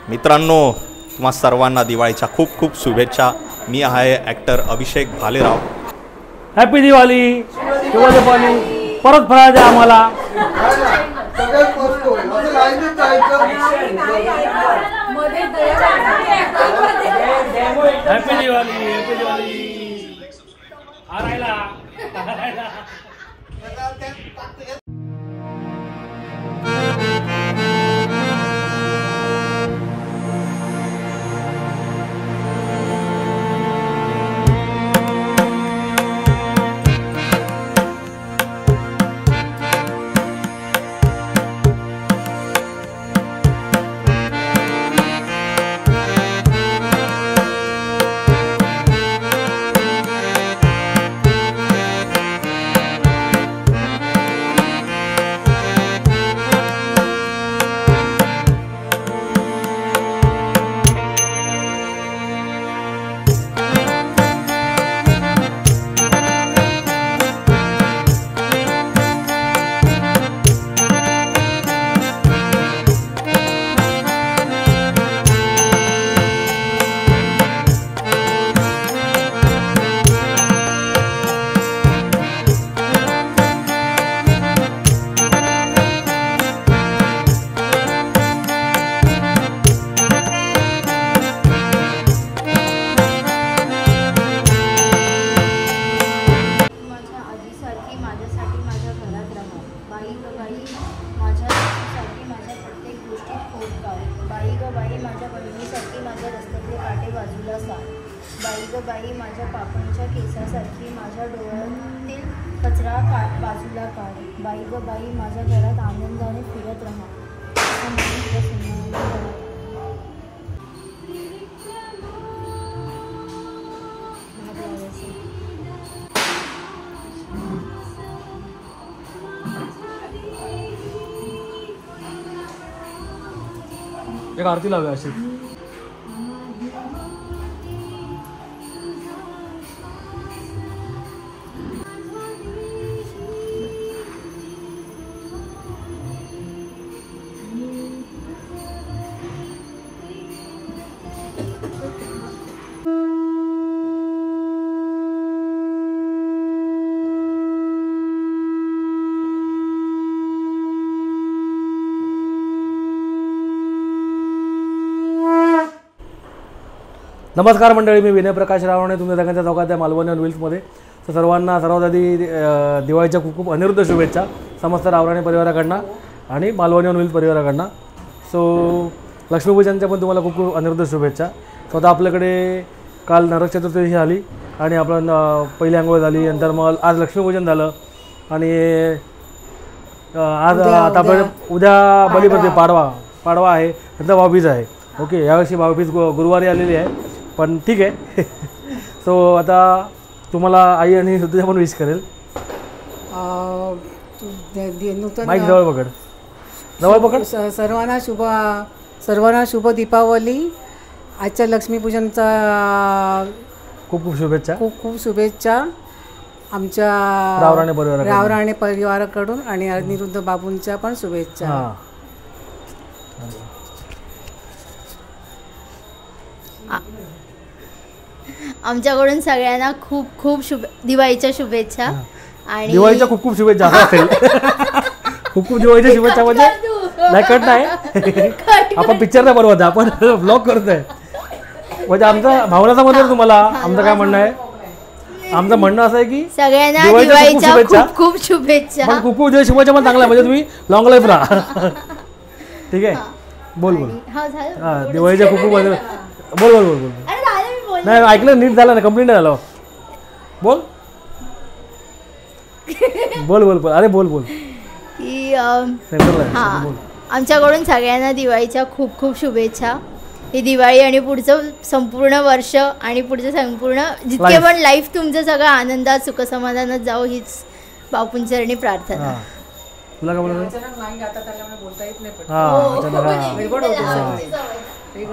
मित्रांनो, तुम्हा सर्वांना दिवाळीच्या खूप खूप शुभेच्छा। मी आहे ॲक्टर अभिषेक भालेराव। हॅपी दिवाळी, शुभ दीपावली। परत फराळ द्या आम्हाला। Happy Diwali, happy Diwali. आरायला बाई ग बाई माझ्या पापणच्या केसासारखी माझ्या डोळ्यातील कचरा बाजूला काढ। बाई ग बाई माझ्या घरात आनंदाने फिरत राहा। एक आरती लावूया अशी। नमस्कार मंडळी, मी विनय प्रकाश रावणे, तुमच्या सगळ्यांच्या चौकात आहे मालवणी ऑन व्हील्समध्ये। तर सर्वांना सर्वात आधी दिवाळीच्या खूप खूप अनिरुद्ध शुभेच्छा समस्त रावराणे परिवाराकडनं आणि मालवणी ऑन व्हील्स परिवाराकडनं। सो लक्ष्मीपूजनच्या पण तुम्हाला खूप खूप अनिरुद्ध शुभेच्छा। स्वतः आपल्याकडे काल नरक चतुर्थी आली आणि आपण पहिली आंघोळ झाली, नंतर मग आज लक्ष्मीपूजन झालं आणि आज आता आपण उद्या बलिप्रतिपदा पाडवा आहे, नंतर भाऊबीज आहे। ओके, यावर्षी भाऊबीज गुरुवारी आलेली आहे, पण ठीक आहे। सो आता तुम्हाला आई आणि ऋतुजा पण विश करेल। माईक जवळ पकड। सर्वांना शुभ दीपावली। आजच्या लक्ष्मीपूजनचा खूप खूप शुभेच्छा। खूप खूप शुभेच्छा आमच्या रावराणे परिवाराकडून आणि अनिरुद्ध बाबूंच्या पण शुभेच्छा। आमच्याकडून सगळ्यांना खूप खूप दिवाळीच्या शुभेच्छा आणि दिवाळीच्या खूप खूप शुभेच्छा असेल। खूप खूप दिवाळीच्या शुभेच्छा म्हणजे नाही कट नाही, आपण पिक्चर नाही बनवत, आपण ब्लॉग करतोय। म्हणजे आमचा भावनाचा म्हणतो तुम्हाला, आमचं काय म्हणणं आहे, आमचं म्हणणं असं आहे की सगळ्यांना दिवाळीच्या खूप खूप शुभेच्छा। पण खूप खूप शुभेच्छा पण चांगला, म्हणजे तुम्ही लॉंग लाईफ राहा। ठीक आहे, बोल बोल। हां, दिवाळीच्या खूप खूप बोल बोल बोल बोल। नाही ऐकलं, नीट झालं ना, कंप्लीट झालं, बोल बोल बोल बोल। अरे बोल बोल की हां, आमच्याकडून सगळ्यांना दिवाळीच्या खूप खूप शुभेच्छा। ही दिवाळी आणि पुढचं संपूर्ण वर्ष आणि पुढचं संपूर्ण जितके पण लाईफ तुमचं सगळं आनंदात सुखसमाधानात जावं, हीच बापूंचरणी प्रार्थना। तुला काय बोलायचं?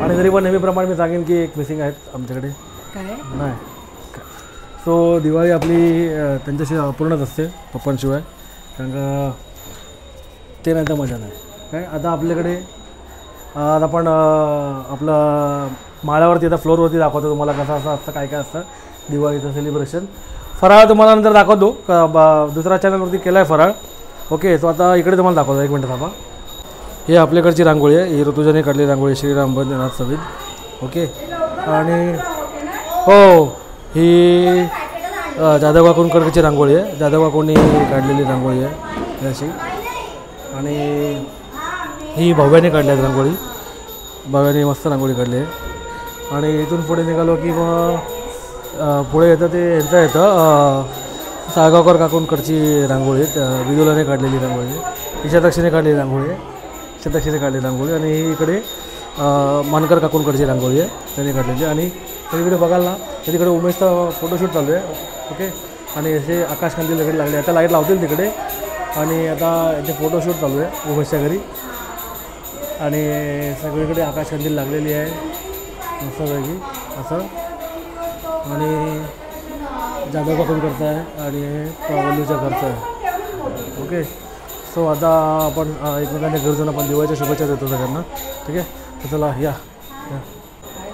आणि तरी पण नेहमीप्रमाणे मी सांगेन की एक मिसिंग आहेत आमच्याकडे। नाही सो दिवाळी आपली त्यांच्याशी अपूर्णच असते पप्पांशिवाय, कारण का ते नाही तर मजा नाही। काय आता आपल्याकडे आज आपण आपलं माळ्यावरती आता फ्लोअरवरती दाखवतो तुम्हाला कसं असं असतं काय काय असतं दिवाळीचं सेलिब्रेशन. फराळ तुम्हाला नंतर दाखवतो दुसऱ्या चॅनलवरती केला आहे फराळ. ओके, तो आता इकडे तुम्हाला दाखवतो. एक मिनटं थांबा. ही आपल्याकडची रांगोळी आहे, ही ऋतुजाने काढलेली रांगोळी श्रीराम बंधनाथ सविध. ओके, आणि हो ही जाधव काकूंकडची रांगोळी आहे, जाधव काकूंनी काढलेली रांगोळी आहे अशी. आणि ही भव्याने काढली आहे रांगोळी, भव्याने मस्त रांगोळी काढली आहे. आणि इथून पुढे निघालो की मग पुढे येतं ते यांचं येतं साळगावकर काकूंकडची रांगोळी आहे, विदुलाने काढलेली रांगोळी आहे. ही शतक्षीने काढलेली रांगोळी आहे, शतक्षीने काढलेली रांगोळी. आणि ही इकडे मानकर काकूंकडची रांगोळी आहे, त्यांनी काढलेली. आणि तिकडे बघाल ना तर तिकडे उमेशचा फोटोशूट चालू आहे. ओके, आणि असे आकाशकंदील वगैरे लागले, आता लाईट लावतील तिकडे. आणि आता याचे फोटोशूट चालू आहे उमेशच्या घरी. आणि सगळीकडे आकाशकंदील लागलेली आहे मस्तपैकी असं. आणि जाधव काकूंकडचं आहे आणि वल्लूच्या घरचं आहे. ओके, सो आता आपण एकमेकांच्या घरी जाऊन आपण दिवाळीच्या शुभेच्छा देतो सगळ्यांना. ठीक आहे, तर चला या.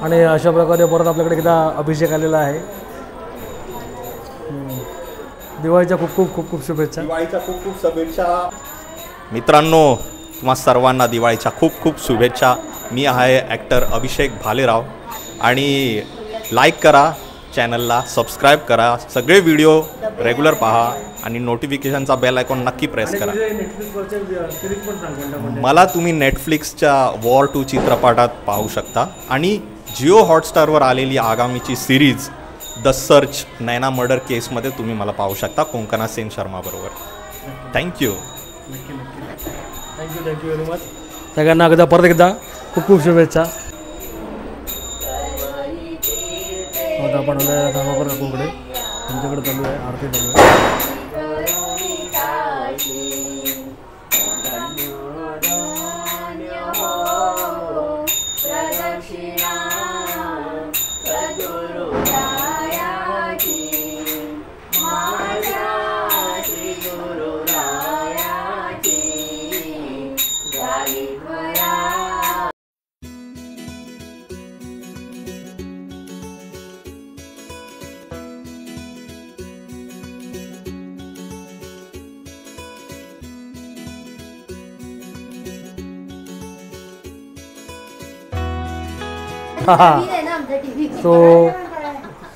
आणि अशा प्रकारे परत आपल्याकडे एकदा अभिषेक आलेला आहे. दिवाळीच्या खूप खूप खूप खूप शुभेच्छा. दिवाळीच्या खूप खूप शुभेच्छा मित्रांनो. तुम्हा सर्वांना दिवाळीच्या खूप खूप शुभेच्छा. मी आहे ॲक्टर अभिषेक भालेराव. आणि लाईक करा, चॅनलला सबस्क्राईब करा, सगळे व्हिडिओ रेग्युलर पहा आणि नोटिफिकेशनचा बेल आयकॉन नक्की प्रेस करा. मला तुम्ही नेटफ्लिक्सच्या वॉर 2 चित्रपटात पाहू शकता. आणि जिओ हॉटस्टारवर आलेली आगामीची series the search Naina murder केसमध्ये तुम्ही मला पाहू शकता कोंकणा सेन शर्माबरोबर. Thank you thank you very much. सगळ्यांना एकदा परत एकदा खूप खूप शुभेच्छा. आता आपण साळगावकर काकूंकडे, त्यांच्याकडे चालू आहे आरती चालू आहे. सो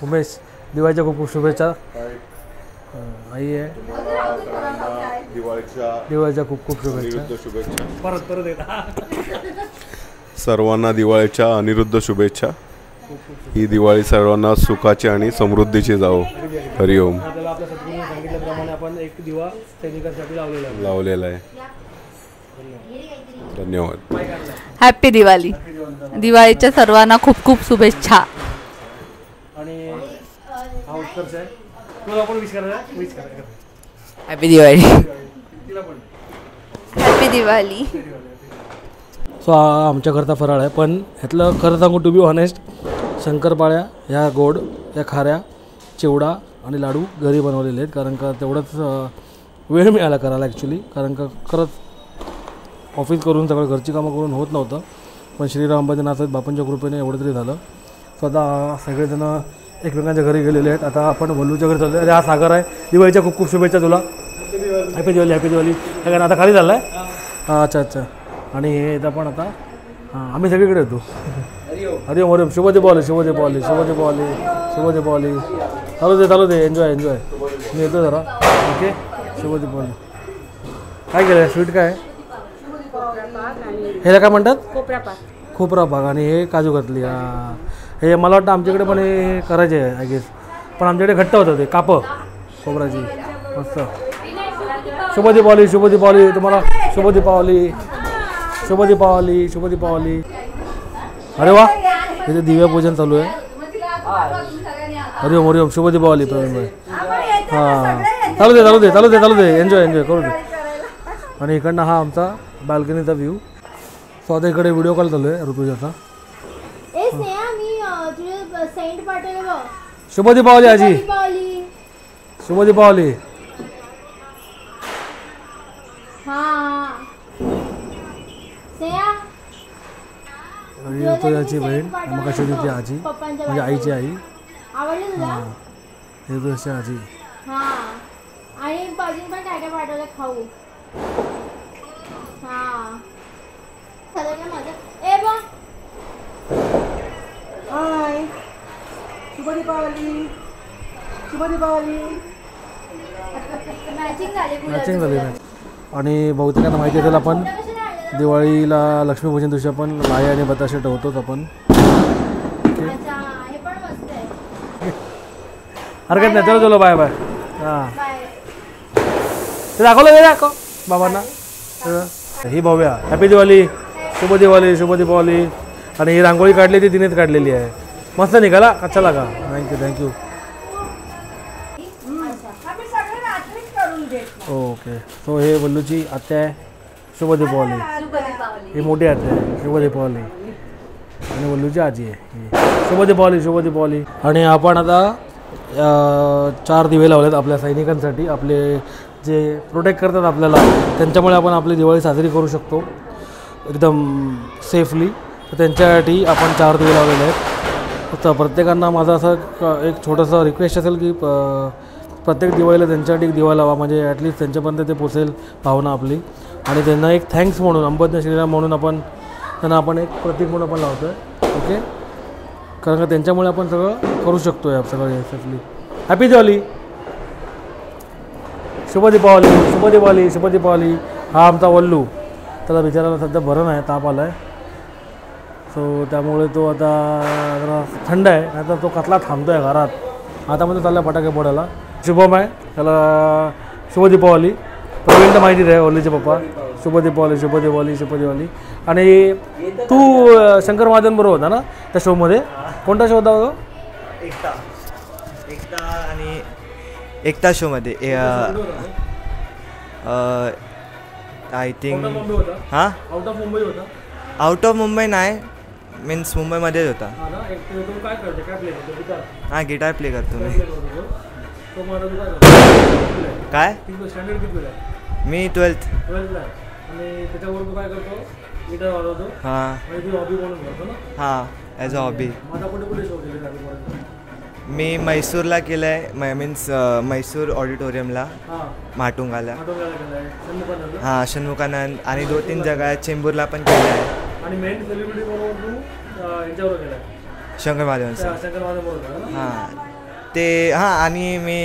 उमेश, दिवाळीच्या खूप खूप शुभेच्छा. आई आहे, दिवाळीच्या खूप खूप शुभेच्छा. परत सर्वांना दिवाळीच्या अनिरुद्ध शुभेच्छा. ही दिवाळी सर्वांना सुखाची आणि समृद्धीची जाओ. हरिओम. आपल्याला आपल्या सद्गुरूंनी सांगितल्याप्रमाणे आपण एक दिवा सैनिकांसाठी लावलेला आहे. धन्यवाद. हॅपी दिवाळी. दिवाळीच्या सर्वांना खूप खूप शुभेच्छा. आणि हा उत्कर्ष आहे, तुला आपण विश करा. Happy Diwali. Happy Diwali. So हा आमच्या घरचा फराळ आहे, पण ह्यातलं खरं सांगू टू बी ऑनेस्ट, शंकरपाळ्या ह्या गोड, या खाऱ्या, चिवडा आणि लाडू घरी बनवलेले आहेत. कारण का तेवढंच वेळ मिळाला करायला ॲक्च्युली. कारण का खरंच ऑफिस करून सगळं घरची कामं करून होत नव्हतं. पण श्रीराम बंधनाथ बापांच्या कृपेने एवढं तरी झालं. स्वतः सगळेजणं एकमेकांच्या घरी गेलेले आहेत. आता आपण वल्लूच्या घरी चाललो आहे. हा सागर आहे. दिवाळीच्या खूप खूप शुभेच्छा तुला. हॅपी दिवाळी. हॅपी दिवाळी. सगळ्यांना आता खाली झालं आहे. अच्छा. आणि हे येतं पण आता आम्ही सगळीकडे येतो. हरिओम हरिओम. शुभ दीपावली. चालू दे. एन्जॉय. मी येतो जरा. ओके, शुभ दीपावली. काय केलं स्वीट काय ह्याला काय म्हणतात? खोबरा पाक. आणि हे काजू घातली. हे मला वाटतं आमच्याकडे पण हे करायचे आहे आय गेस. पण आमच्याकडे घट्ट होतं ते कापं खोबऱ्याची. मस्त. शुभ दीपावली तुम्हाला. शुभ दीपावली. अरे वा, इथे दिव्या पूजन चालू आहे. हरिओम. शुभ दीपावली प्रवीणभाई. हां, चालू दे. एन्जॉय करू दे. आणि इकडनं हा आमचा बाल्कनीचा व्ह्यू. सो आता इकडे व्हिडिओ कॉल चालू आहे ऋतुजाचा. शुभ दीपावली आजी. शुभ दीपावली. ही तो याची बहीण मग कशी तिची आजी म्हणजे आईची आई. आवडलं तुला? हे तो याची आजी. हा आणि अजून पण काय काय पाठवलं खाऊ. हा सगळं माझं ए बा हाय शुभ दीपावली. शुभ दीपावली. मॅचिंग झाली मॅचिंग झाली. आणि बहुतेकांना माहिती आहे त्याला आपण दिवाळीला लक्ष्मीपूजन दिवशी आपण लाई आणि बताशे ठेवतोच आपण. अच्छा हे पण मस्त आहे. हरकत नाही. चलो चलो बाय बाय. हां बाय. ते दाखवलं दाखव बाबांना. ही भव्या हॅपी दिवाळी. शुभ दिवाळी. शुभ दीपावली. आणि ही रांगोळी काढली ती तिनेच काढलेली आहे. मस्त निघाला. कच्चा लागा. Thank you thank you. ओके सो हे बल्लूची आत्या आहे. शुभ दीपावली. ही मोठी आत्या आहे. शुभ दीपावली. आणि बल्लूची आजी आहे. शुभ दीपावली. शुभ दीपावली. आणि आपण आता 4 दिवे लावलेत आपल्या सैनिकांसाठी. आपले जे प्रोटेक्ट करतात आपल्याला त्यांच्यामुळे आपण आपली दिवाळी साजरी करू शकतो एकदम सेफली. तर त्यांच्यासाठी आपण 4 दिवे लावलेले आहेत. तर प्रत्येकांना माझा असं एक छोटंसं रिक्वेस्ट असेल की प्रत्येक दिवाळीला त्यांच्यासाठी एक दिवा लावा म्हणजे ॲटलिस्ट त्यांच्यापर्यंत ते पोचेल भावना आपली. आणि त्यांना एक थँक्स म्हणून अंबज्ञ श्रीराम म्हणून आपण त्यांना आपण एक प्रतीक म्हणून आपण लावतो आहे. ओके कारण का त्यांच्यामुळे आपण सगळं करू शकतो आहे सगळं सेफली. हॅपी दिवाळी. शुभ दीपावली. शुभ दिवाळी. शुभ दीपावली. हा आमचा वल्लू. त्याला बिचारायला सध्या बरं नाही ताप आला आहे. सो त्यामुळे तो आता जरा थंड आहे नाहीतर तो कसला थांबतो आहे घरात. आता मध्ये चालला फटाके फोडायला. शुभम आहे त्याला. शुभ दीपावली. प्रवीण तर माहितीच आहे ओलीचे पप्पा. शुभ दीपावली. शुभ दिवाळी. शुभ दिवाळी. आणि तू शंकर महादेवांबरोबर होता ना त्या शोमध्ये. कोणता शो होता तो? एकता आणि एकता शोमध्ये आय थिंक हां आउट ऑफ मुंबई होता. आउट ऑफ मुंबई नाही मीन्स मुंबईमध्येच होता. हां गिटार प्ले करतो मी. काय मी 12th. हां ॲज अ हॉबी. मी मैसूरला केलं आहे मीन्स मैसूर ऑडिटोरियमला माटुंगाला. हां षण्मुखानंद आणि 2-3 जागा चेंबूरला पण केलं आहे. आणि मेन सेलिब्रिटी म्हणून तू यांच्यावर केला शंकर महादेवांचं. हां ते हां आणि मी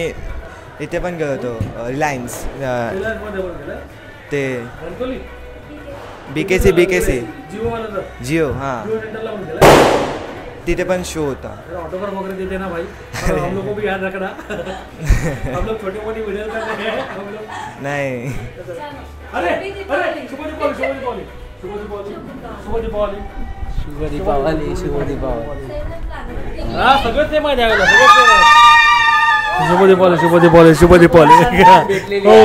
इथे पण गेलो होतो रिलायन्स ते BKC जिओ. हां तिथे पण शो होता. ऑटोग्राफ वगैरे देते ना भाई. हम लोग को भी याद रखना. हम लोग छोटी मोटी वीडियो करते हैं हम लोग. नाही अरे अरे शुभ दीपावली. शुभ दीपावली. शुभ दीपावली. शुभ दीपावली. शुभ दीपावली. शुभ दीपावली. हां सगळं ते माहिती आहे. शुभ दीपावली. शुभ दीपावली. शुभ दीपावली. हो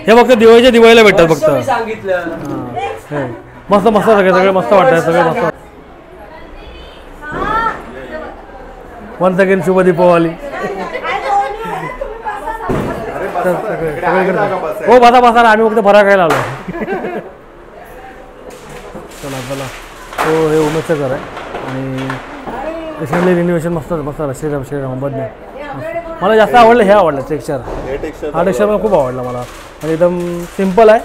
हे फक्त दिवाळीला भेटतात फक्त. मस्त मस्त सगळे मस्त वाटतं. सगळे मस्त. वन्स अगेन शुभ दीपावली. हो बसा बसा. आम्ही फक्त फराळ खायला आलो. चला चला. तो हे उमेशचं घर आहे आणि रिसेंटली रिनोव्हेशन मस्त मस्त झालं. श्रीराम अंबज्ञ. मला जास्त आवडलं हे आवडलं टेक्स्चर. हा टेक्स्चर मला खूप आवडला मला. आणि एकदम सिम्पल आहे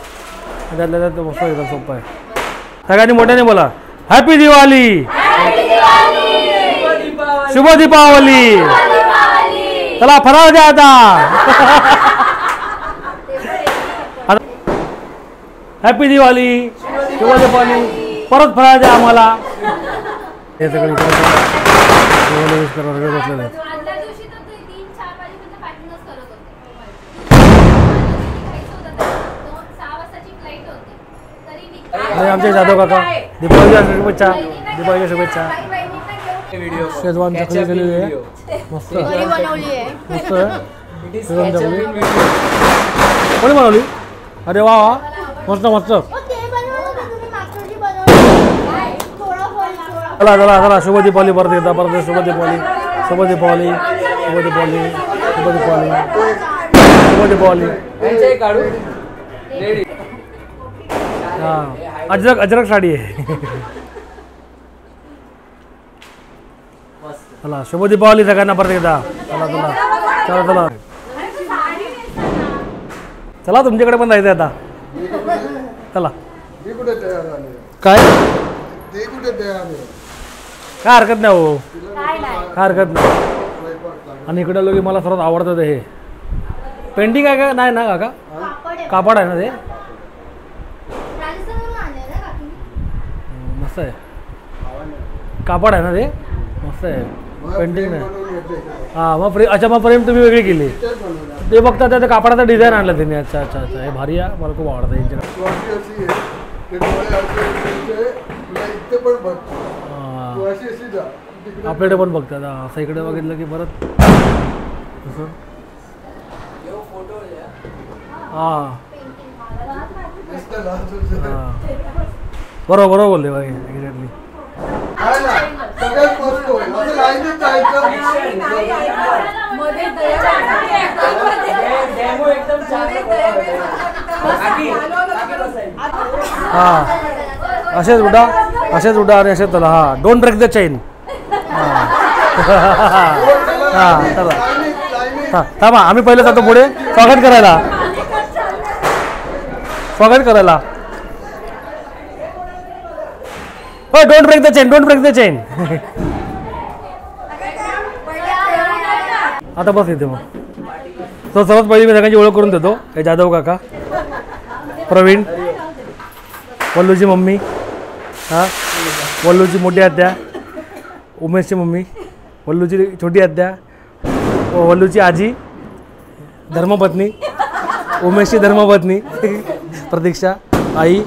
त्यातल्या त्यात मस्त एकदम सोपं आहे. सगळ्यांनी मोठ्याने बोला हॅपी दिवाळी. शुभ दीपावली. चला फराळ द्या आता. हॅपी दिवाळी. शुभ दीपावली. परत फराळ द्या आम्हाला. हे सगळे बसलेलं आहे. आमचे जाधव काका दीपावलीच्या शुभेच्छा. दीपावलीच्या शुभेच्छा. शेजवान चकली केलेली आहे मस्त. मस्त आहे. शेजवान चकली कोणी बनवली? अरे वा वा मस्त मस्त. चला चला चला. शुभ दीपावली. परत येता परत. शुभ दीपावली. शुभ दीपावली. शुभ दीपावली. शुभ दीपावली. शुभ दीपावली. हां अजरक साडी आहे. चला शुभ दीपावली सगळ्यांना परत एकदा. चला चला चला चला चला तुमच्याकडे पण जायचं आता. चला काय काय हरकत नाही हो, काय हरकत नाही. आणि इकडे लोक मला सर्वात आवडतं हे पेंटिंग आहे का नाही ना काका? कापड आहे ना ते, मस्त आहे. कापड आहे ना ते, मस्त आहे. पेंटिंग नाही. हां मग अच्छा मग फ्रेम तुम्ही वेगळी केली ते बघता त्या कापडाचा डिझाईन आणलं त्यांनी. अच्छा अच्छा अच्छा हे भारी आहे, मला खूप आवडतं यांच्याकडे. आपल्याकडे पण बघतात असं इकडे बघितलं की परत हां बरोबर बरोबर बोलले बाई एक्झॅक्टली. हां असेच उडा आणि असेच चला. हां डोंट ब्रेक द चेन. हां चला हां थांबा आम्ही पहिले जातो पुढे स्वागत करायला. हो डोंट ब्रेक द चेन. आता बस इथे मग. तो सर्वात पहिली मी सगळ्यांची ओळख करून देतो. हे जाधव काका, प्रवीण, वल्लूची मम्मी, हां वल्लूची मोठी आत्या, उमेशची मम्मी, वल्लूची छोटी आत्या, वल्लूची आजी, धर्मपत्नी, उमेशची धर्मपत्नी प्रतीक्षा, आई,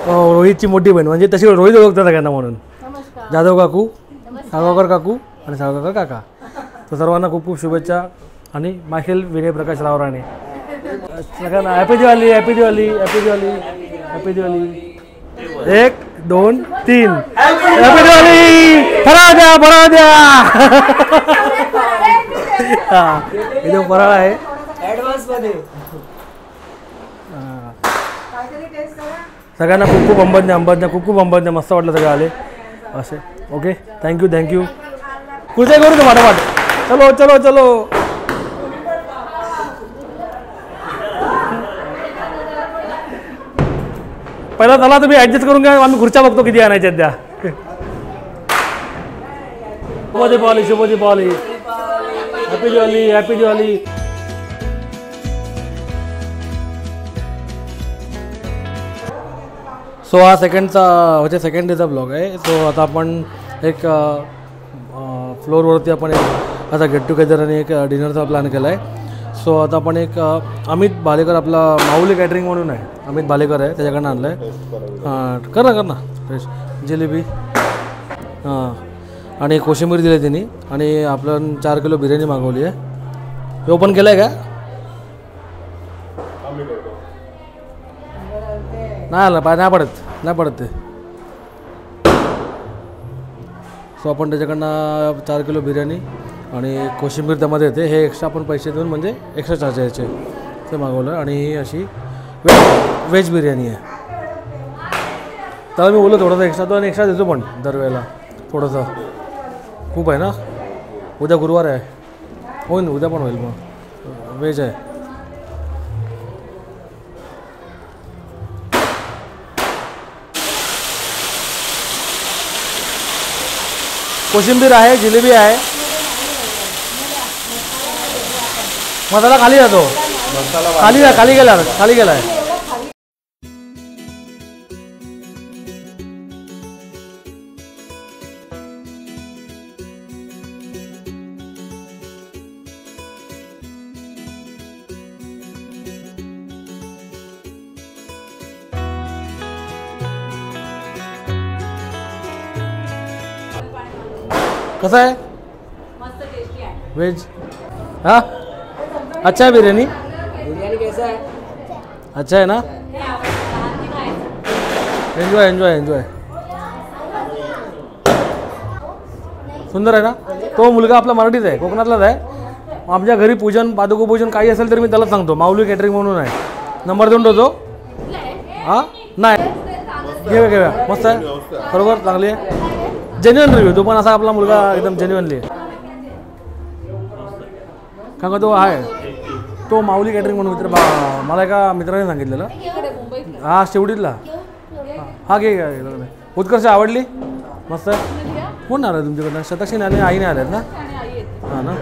रोहितची मोठी बहीण. म्हणजे तशी रोहित ओळखतात सगळ्यांना म्हणून. जाधव काकू, साळगावकर काकू आणि साळगावकर काका. तर सर्वांना खूप खूप शुभेच्छा. आणि मायखेल विनय प्रकाश रावराणे सगळ्यांना happy Diwali. Happy Diwali. Happy Diwali. Happy Diwali. 1 2 3 happy Diwali. फराळ द्या. हां इथे फराळ आहे. सगळ्यांना खूप खूप अंबज्ञ खूप अंबज्ञ. मस्त वाटलं सगळं आले असे. Okay thank you. कुठे करू तर वाट. चलो पहिला चला तुम्ही ॲडजस्ट करून घ्या. आम्ही खुर्च्या बघतो किती आणायच्या त्या. शुभ दीपावली. हॅपी दिवाळी. सो हा सेकंड डेचा ब्लॉग आहे. सो आता आपण एक फ्लोअरवरती आपण एक आता गेट टुगेदर आणि एक डिनरचा प्लॅन केला आहे. सो आता आपण एक अमित भालेकर, आपला माऊली कॅटरिंग म्हणून आहे, अमित भालेकर आहे, त्याच्याकडनं आणलं आहे. हां कर ना फ्रेश जिलेबी. हां आणि कोशिंबीर दिली त्यांनी. आणि आपलं 4 किलो बिर्याणी मागवली आहे. हे ओपन केलं आहे का? नाही पडत ते. सो आपण त्याच्याकडनं 4 किलो बिर्याणी आणि कोशिंबीर त्यामध्ये येते. हे एक्स्ट्रा आपण पैसे देऊन म्हणजे एक्स्ट्रा चार्ज यायचे ते मागवलं. आणि ही अशी व्हेज बिर्याणी आहे. त्याला मी बोललो थोडंसं एक्स्ट्रा तो आणि एक्स्ट्रा देतो पण दरवेळेला थोडंसं. खूप आहे ना. उद्या गुरुवार आहे. होईल उद्या पण होईल. मग व्हेज आहे. कोशिंबीर आहे, जिलेबी आहे. मसाला खाली जातो. खाली गेला आहे. कसं आहे? वेज. हाँ अच्छा है बिरयानी कैसा है? अच्छा है ना. एन्जॉय. सुंदर आहे ना. तो मुलगा आपला मराठीच आहे, कोकणातलाच आहे. आमच्या घरी पूजन पादुकोपूजन काही असेल तर मी त्याला सांगतो. माऊली कॅटरिंग म्हणून आहे. नंबर देऊन ठेवतो. हां नाही घेऊया मस्त आहे बरोबर चांगली आहे जेन्युअन रिव्ह्यू. तो पण असा आपला मुलगा एकदम जेन्युअनली आहे कारण का तो आहे तो माऊली कॅटरिंग म्हणून मित्र मला एका मित्राने सांगितलेलं हा शेवटीतला हा घे उत्कर्ष आवडली मस्त कोण आलं तुमच्याकडनं शतक्षी आले आईने आल्यात ना हां ना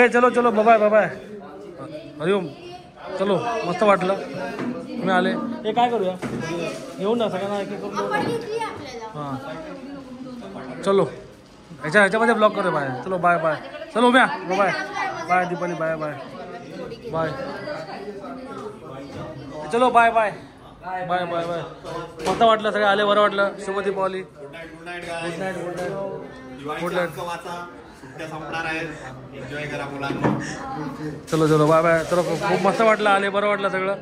चलो चलो बाय बाय हरिओम चलो मस्त वाटलं तुम्ही आले हे काय करूया येऊन ना सगळ्यांना एक एक करून हां चलो ह्याच्यामध्ये ब्लॉक करूया बाय चलो बाय बाय चलो म्या bye bye Deepali bye bye bye चलो bye bye bye bye bye मस्त वाटलं सगळे आले बरं वाटलं शुभ Deepavali good night good night चलो चलो बाय बाय चलो खूप मस्त वाटलं आले बरं वाटलं सगळं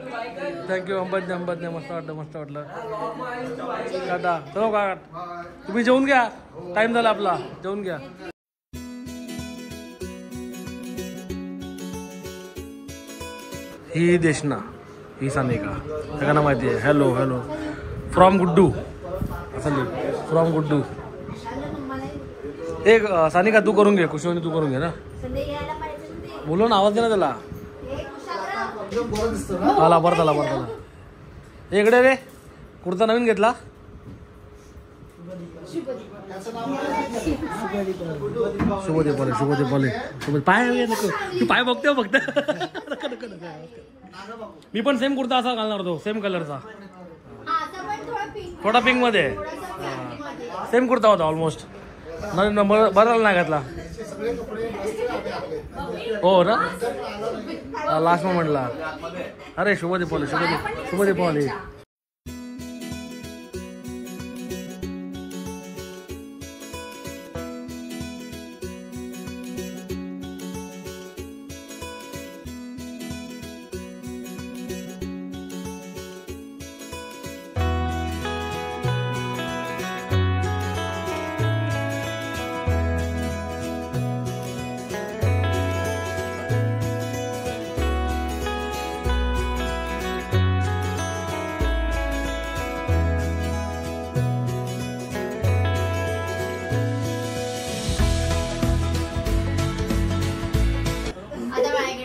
थँक्यू अंबदने मस्त वाटलं टाटा चलो का तुम्ही जेवून घ्या टाइम झाला आपला जेवून घ्या ही देशना ही सानिका सगळ्यांना माहिती आहे हॅलो हॅलो फ्रॉम गुड्डू असं फ्रॉम गुड्डू एक सानिका तू करून घे कुशवानी तू करून घे ना बोलो ना आवाज दे ना त्याला आला बरं झाला इकडे रे कुर्ता नवीन घेतला शुभ दीपावली पाय बघते फक्त मी पण सेम कुर्ता असा घालणार होतो सेम कलरचा थोडा पिंक मध्ये सेम कुर्ता होता ऑलमोस्ट बरं नाही घातला हो ना लास्ट मोमेंटला अरे शुभ दीपावली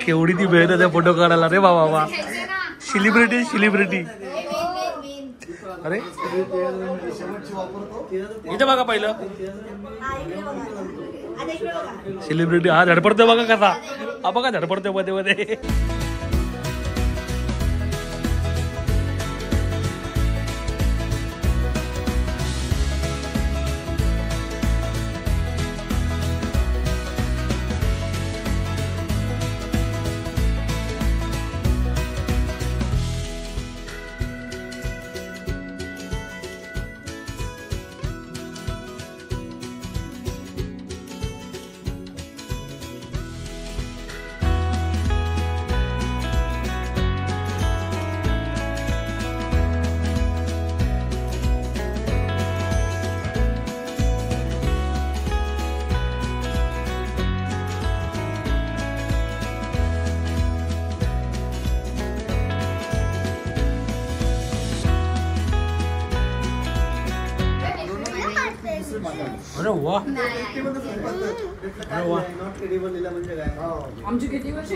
केवढी ती भेट त्या फोटो काढायला रे बाबा सेलिब्रिटी अरे इथे बघा पहिलं सेलिब्रिटी हा धडपडतोय बघा कसा हा बघा धडपडतोय मध्ये मध्ये अरे वा आमची किती वर्ष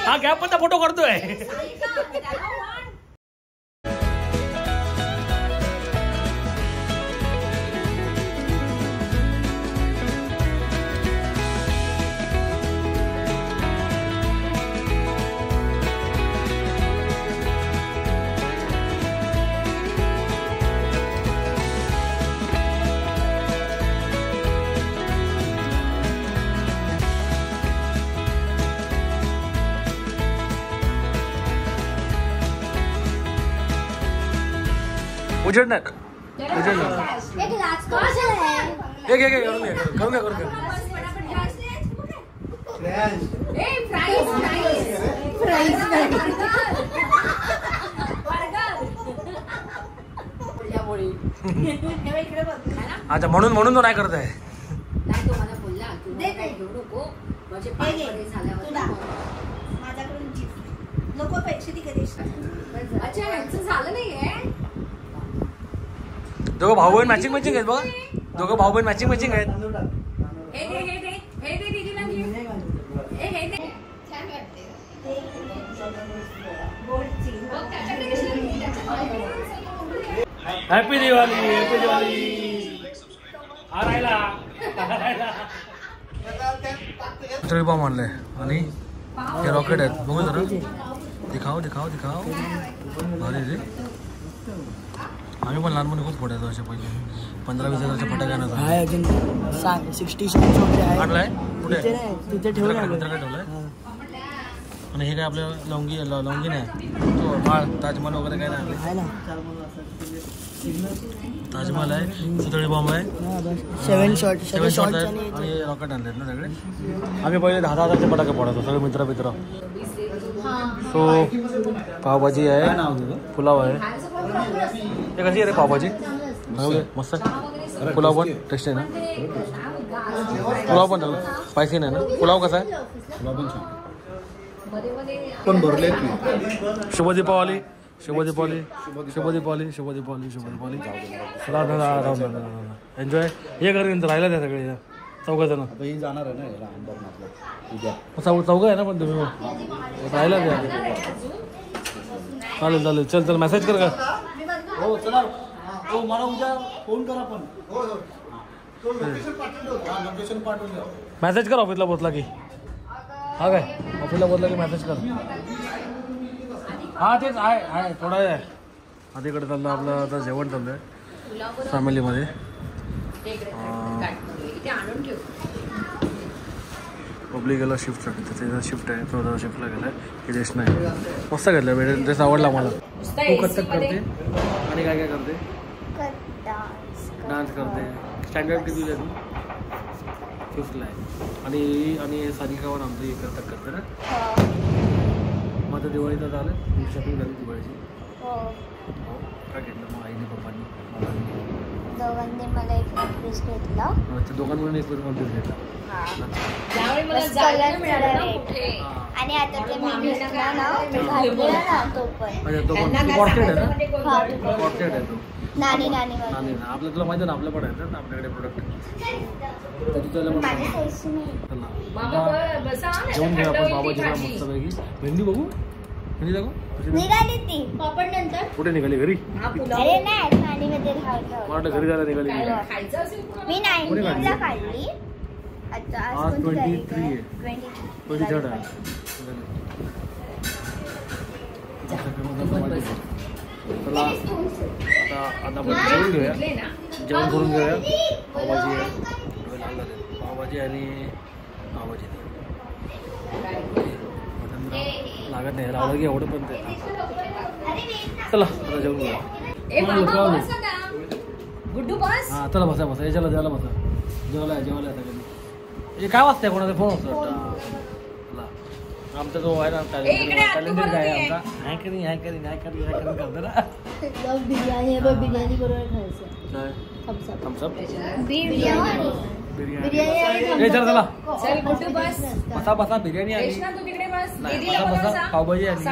हा गॅप मध्ये फोटो काढतोय. उजेडणार करून घ्या. अच्छा म्हणून तो नाही करत आहे. दोघं भाऊ बहीण मॅचिंग आहेत बघा. दोघं भाऊ बहीण मॅचिंग आहेत. हॅपी दिवाळी. हॅपी दिवाळी. हा राहिला पेट्रोल पंप आणलाय आणि हे रॉकेट आहेत बघू जरा. दिखाव भारी रे. आम्ही पण लहानपणी खूप फोडायचो असे पहिले 15-20 हजारच्या फटाके आणायचो. आणलाय कुठे तिथे ठेवलाय. आणि हे काय आपल्या लवंगी नाही तो माळ ताजमहल वगैरे काय नाही. ताजमहल आहे, सुतळी बॉम्ब आहे, 7 शॉट आणि रॉकेट आणले ना सगळे. आम्ही पहिले 10 हजारचे फटाके फोडायचो सगळे मित्र. सो पावभाजी आहे, पुलाव आहे. ते कशी आहे रे पावभाजी? मस्त आहे. पुलाव पण टेस्टी आहे ना? पुलाव पण चांगला स्पायसी नाही ना? पुलाव कसा आहे? पण भरले. शुभ दीपावली. एन्जॉय हे करेन राहिलं त्या सगळे चौघ जण जाणार आहे ना अंबरनाथला उद्या. चौघ आहे ना पण तुम्ही राहिला त्या. चालेल चल मेसेज कर का? हो चला. हो मला उद्या फोन करा पण. लोकेशन पाठवून द्या. मेसेज कर ऑफिसला पोचला की. हा काय ऑफिसला पोचला की मेसेज कर. हा तेच आहे थोडा आहे. आधीकडे चाललं आपलं आता जेवण चाललं आहे फॅमिलीमध्ये. पब्लिक गेला शिफ्टसाठी त्याचा शिफ्ट आहे तो जरा शिफ्टला गेला आहे. ड्रेस नाही मस्त घेतलं ड्रेस आवडला मला. तू कथ्थक करते आणि काय करते? डान्स करते. स्टँडर्ड किती आहे तू? 5th आहे. आणि सानिकावर आमची कथ्थक करते ना. मग आता दिवाळीचं झालं शॉपिंग झाली दिवाळीची. काय घेतलं मग आईने पप्पांनी? दोघांनी मला एक नेकलेस घेतला. अच्छा दोघांकडून एक नेकलेस घेतला. आणि आता ते मी घेतला ना तो पण. तो पण कॉर्टेड आहे ना? कॉर्टेड आहे तो. नानी आपलं तुला माहिती ना आपलं पण आहे ना आपल्याकडे प्रोडक्ट. जेवण घ्या आपण बाबाजीला मस्तपैकी. भेंडी बघू. भेंडी दाखव. निघाली ती पापड नंतर. कुठे निघाली? घरी. अरे नाही पाणीमध्ये मला घरी जायला निघाली. मी 19ला काढली. आता आज 23 आहे. 23rd आहे. चला आता आपण जेवण घेऊया. जेवण करून घेऊया. पावभाजी आणि पावभाजी लागत नाही लावलं की एवढं पण ते. चला आता जेवण घेऊया. हां चला बसा याच्याला द्यायला बसा. जेवायला हे काय वाजतंय कोणाचा फोन असतो? आमचा जो आहे ना कॅलेंडर आहे आमचा. हॅकरिंग करतो ना. बिर्याणी बरोबर खायचं. थम्सअप बिर्याणी चला बसा बिर्याणी आली. बसा पावभाजी आली.